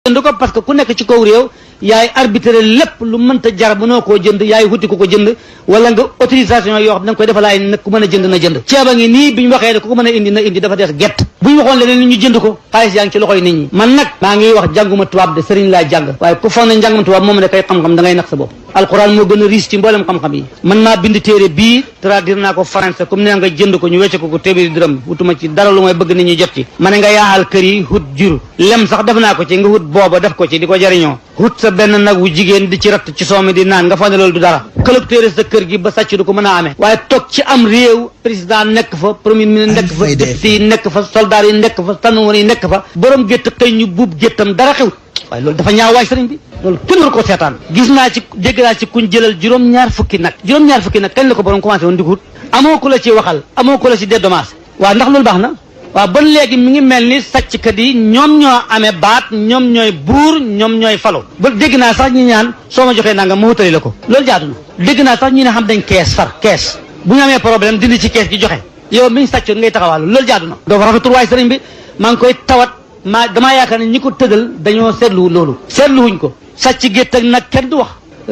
jënd ko parce que ku nekk ci kaw réew yaay arbitré lépp lu mënta jar mënoo koo jënd yaay wuti ko jënd wala nga autorisation yoo xam ne da nga koy defalaay nag ku mën a jënd na jënd ceeba ngi nii bi ñu waxee ne ku ko mën a indi na indi dafa des gett bu ñu waxoon leneen ñu jënd ko xaalis yaa ngi ci loxoy nit ñi man nag maa ngi wax jànguma tubaab de sëriñ laa jàng waaye ku foog ne njànguma tubaab moom ne kay xam-xam da ngay nax sa bopp alquran moo gën a riis ci mboolem xam-xam yi man maa bind téere bii traduire naa ko français comme ne nga jënd ko ñu wecce ko téeméeri dërëm wutuma ci dara lu may bëgg nit ñi jot ci ma ne nga yaaxal kër yi hut jur lem sax def naa ko ci nga hut booba def ko ci di ko jariñoo hut sa benn nag wu jigéen di ci ratt ci soomi di naan nga foog ne loolu du dara këlëg téere sa kër gi ba sàcc du ko mën a amee waaye toog ci am réew président nekk fa premier ministre nekk fa député yi nekk fa soldat yi nekk fa tannuwoon yi nekk fa borom gétt xëy ñu buub géttam dara xewut waaye loolu dafa ñaaw waay sëriñ bi loolu kenn war ko seetaan gis naa ci dégg naa ci kuñ jëlal juróom-ñaar fukki nag kañ la ko borom commencé woon di ko amoo ku la ci waxal amoo ku la ci dédommage waaw ndax loolu baax na waaw bon léegi mi ngi mel ni sàcckat yi ñoom ñoo amee baat ñoom ñooy buur ñoom ñooy falo ba dégg naa sax ñi ñaan soo ma joxee nanga ma wutali la ko loolu jaadu na dégg naa sax ñi ne xam dañ kees bu ñu amee problème dindi ci kees gi joxe yow mi ñu sàccoon ngay taxawaalu loolu jaadu na doo fa rafetul waay sëriñ bi maa ngi koy tawat damaa yaakaar ne ñi ko tëgal dañoo seetlu loolu seetluwuñ ko sàcc gétt ak nag kenn du wax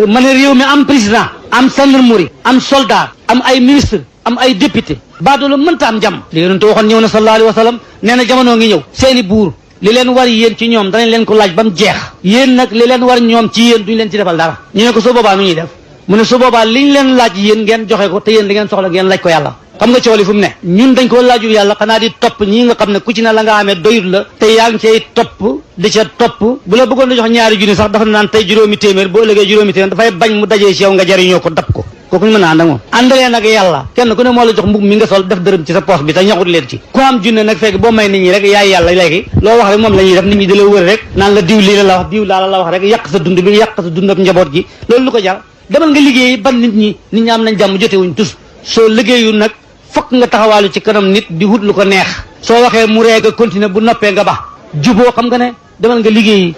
ma ne réew mi am président am gendarmerie am soldat am ay ministre am ay député baadoolo mënta am jàmm li yonente waxoon ñëw na sallallahu alayhi wa sallam nee na jamono ngi ñëw seeni buur li leen war yéen ci ñoom danañ leen ko laaj ba mu jeex yéen nag li leen war ñoom ci yéen duñ leen ci defal dara ñu ne ko su boobaa nu ñuy def mu ne su boobaa liñ leen laaj yéen ngeen joxe ko te yéen li ngeen soxla ngeen laaj ko yàlla xam nga coow li fu mu ne ñun dañ ko laajul yàlla xanaa di topp ñii nga xam ne ku ci ne la nga amee doyut la te yaa ngi cay topp di ca topp bu la bëggoon da jox ñaari junni sax dafa naan tey juróomi téeméer boo ëllëgee juróomi téeméer dafay bañ mu dajee ci yow nga jariñoo ko dab ko kooku ñu mën a ànd ak moom àndalee nag yàlla kenn ku ne moo la jox mbub mi nga sol def dërëm ci sa poche bi te ñaxut leen ci ku am junne nag fekk boo may nit ñi rek yaay yàlla léegi loo wax rek moom la ñuy def nit ñi di la wër rek naan la diw lii la wax diw laa la wax rek yàq sa dund bi yàq sa dund ak njaboot gi loolu lu ko jar demal nga liggéey ban nit ñi am nañ jàmm jotewuñ tus soo liggéeyu nag fokk nga taxawaalu ci kanam nit di wut lu ko neex soo waxee mu reega continuer bu noppee nga ba juboo xam nga ne demal nga liggéeyi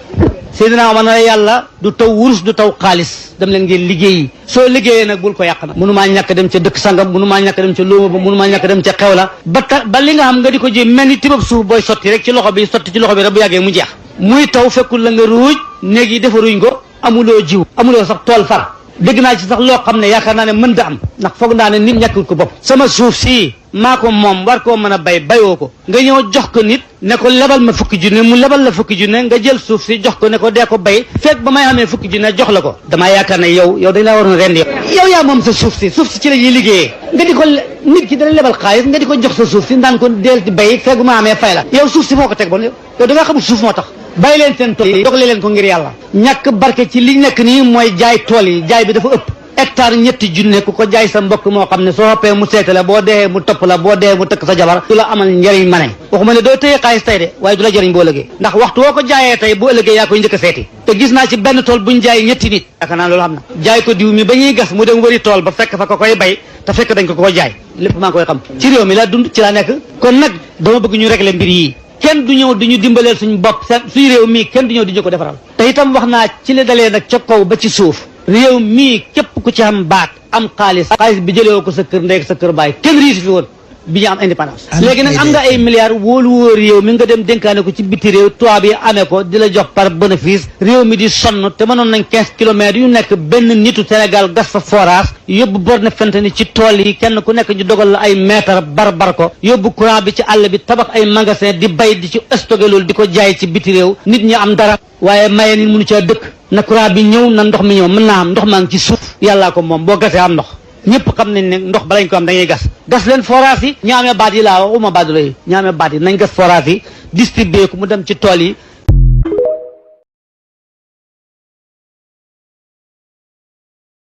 Seydina Omar na yàlla du taw wurus du taw xaalis dem leen ngeen liggéeyi soo liggéeyee nag bul ko yàq nag mënumaa ñàkk dem ca dëkk sangam mënumaa ñàkk dem ca lóoma ba mënumaa ñàkk dem ca xew la ba li nga xam nga di ko ji mel ni tibab suuf booy sotti rek ci loxo bi sotti ci loxo bi rek bu yàggee mu jeex muy taw fekkul la nga ruuj néeg yi defaruñ ko amuloo jiw amuloo sax tool far dégg naa ci sax loo xam ne yaakaar naa ne mën da am ndax foog naa ne nit ñàkkul ko bopp sama suuf sii maa ko moom war koo mën a bayoo ko nga ñëw jox ko nit ne ko lebal ma fukki junne mu lebal la fukki junne nga jël suuf si jox ko ne ko dee ko bay fekk ba may amee fukki junne jox la ko damaa yaakaar ne yow dañ laa waroon rendi yow yaa moom sa suuf si ci la ñuy liggéeyee nga di ko nit ki dana lebal xaalis nga di ko jox sa suuf si ndaan ko deel di bay fekk ba ma amee fay la yow suuf si foo ko teg bon yow da nga xamul suuf moo tax bàyyi leen seen tool yi doxalee leen ko ngir yàlla ñàkk barke ci li nekk nii mooy jaay tool yi jaay bi dafa ëpp hectare ñetti junne ku ko jaay sa mbokk moo xam ne soo xoppee mu seeta la boo dee mu topp la boo dee mu tëkk sa jabar du la amal njëriñ ma ne waxuma ne doo téye xaalis tey de waaye du la jëriñ boo ëllëgee ndax waxtu woo ko jaayee tey boo ëllëgee yaa koy njëkk a seeti te gis naa ci benn tool buñ jaay ñetti nit yaakaar naa loolu xam na jaay ko diw mi ba ñuy gas mu dem wëri tool ba fekk fa ko koy bay te fekk dañ ko jaay lépp maa ngi koy xam ci réew mi laa dund ci laa nekk kon nag dama bëgg ñu régler mbir yii kenn du ñëw di ñu dimbaleel suñu bopp suñu réew mii kenn du ñëw di ñu ko defaral te itam wax naa ci li dalee nag ca kaw ba ci suuf réew mii képp ku ci am baat am xaalis bi jëlee ko sa kër ndey ak sa kër baay kenn riisu fi woon bi ñu am indépendance léegi nag am nga ay milliards wóolu wóor réew mi nga dem dénkaane ko ci biti réew tubaab yi amee ko di la jox par bénéfice réew mi di sonn te mënoon nañ 15 kilomètres yu nekk benn nitu Sénégal gas fa forage yóbbu borne fente ni ci tool yi kenn ku nekk ñu dogal la ay mètre bar ko yóbbu courant bi ci àll bi tabax ay magasin di bay di ci stocké loolu di ko jaay ci biti réew nit ñi am dara waaye maye nit mënu caa dëkk na courant bi ñëw na ndox mi ñëw mën naa am ndox maa ngi ci suuf yàllaa ko moom boo gasee am ndox ñëpp xam nañ ne ndox balañ ko am dañuy gas leen forage yi ñi amee baat yi laa wax uma baat yi ñi amee baat yi nañ gas forage yi distribué ko mu dem ci tool yi